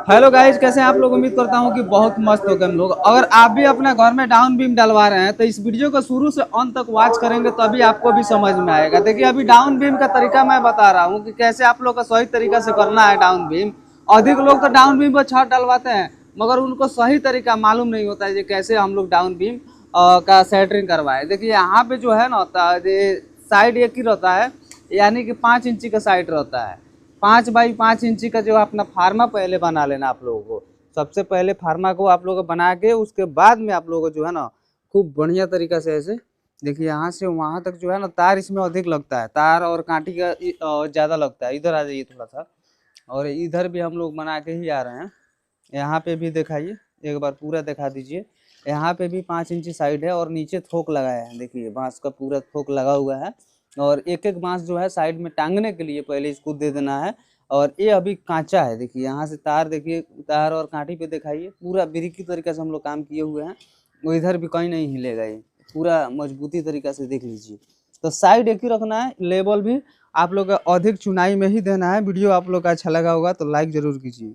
Hello guys, कैसे हैं आप लोग। उम्मीद करता हूं कि बहुत मस्त हो गए हम लोग। अगर आप भी अपने घर में डाउन बीम डलवा रहे हैं तो इस वीडियो को शुरू से अंत तक वॉच करेंगे तभी आपको भी समझ में आएगा। देखिए, अभी डाउन बीम का तरीका मैं बता रहा हूं कि कैसे आप लोग का सही तरीका से करना है डाउन बीम। अधिक लोग तो डाउन बीम पर छत डलवाते हैं मगर उनको सही तरीका मालूम नहीं होता है कि कैसे हम लोग डाउन बीम का सेंटरिंग करवाए। देखिए, यहाँ पे जो है ना साइड एक ही रहता है, यानी कि 5 इंची का साइड रहता है। 5 बाई 5 इंची का जो अपना फार्मा पहले बना लेना आप लोगों को। सबसे पहले फार्मा को आप लोगों को बना के उसके बाद में आप लोगों को जो है ना खूब बढ़िया तरीका से ऐसे देखिए, यहाँ से वहां तक जो है ना तार इसमें अधिक लगता है, तार और कांटी का ज्यादा लगता है। इधर आ जाइए थोड़ा सा, और इधर भी हम लोग बना के ही आ रहे हैं। यहाँ पे भी दिखाइए, एक बार पूरा दिखा दीजिए। यहाँ पे भी 5 इंची साइड है और नीचे थोक लगाया है। देखिए, बांस का पूरा थोक लगा हुआ है और एक एक बांस जो है साइड में टांगने के लिए पहले इसको दे देना है। और ये अभी कांचा है। देखिए, यहाँ से तार, देखिए तार और कांटी पे दिखाइए, पूरा बारीकी तरीके से हम लोग काम किए हुए हैं। वो इधर भी कहीं नहीं हिलेगा, ये पूरा मजबूती तरीका से देख लीजिए। तो साइड एक ही रखना है, लेवल भी आप लोग का अधिक चुनाई में ही देना है। वीडियो आप लोग का अच्छा लगा होगा तो लाइक जरूर कीजिए।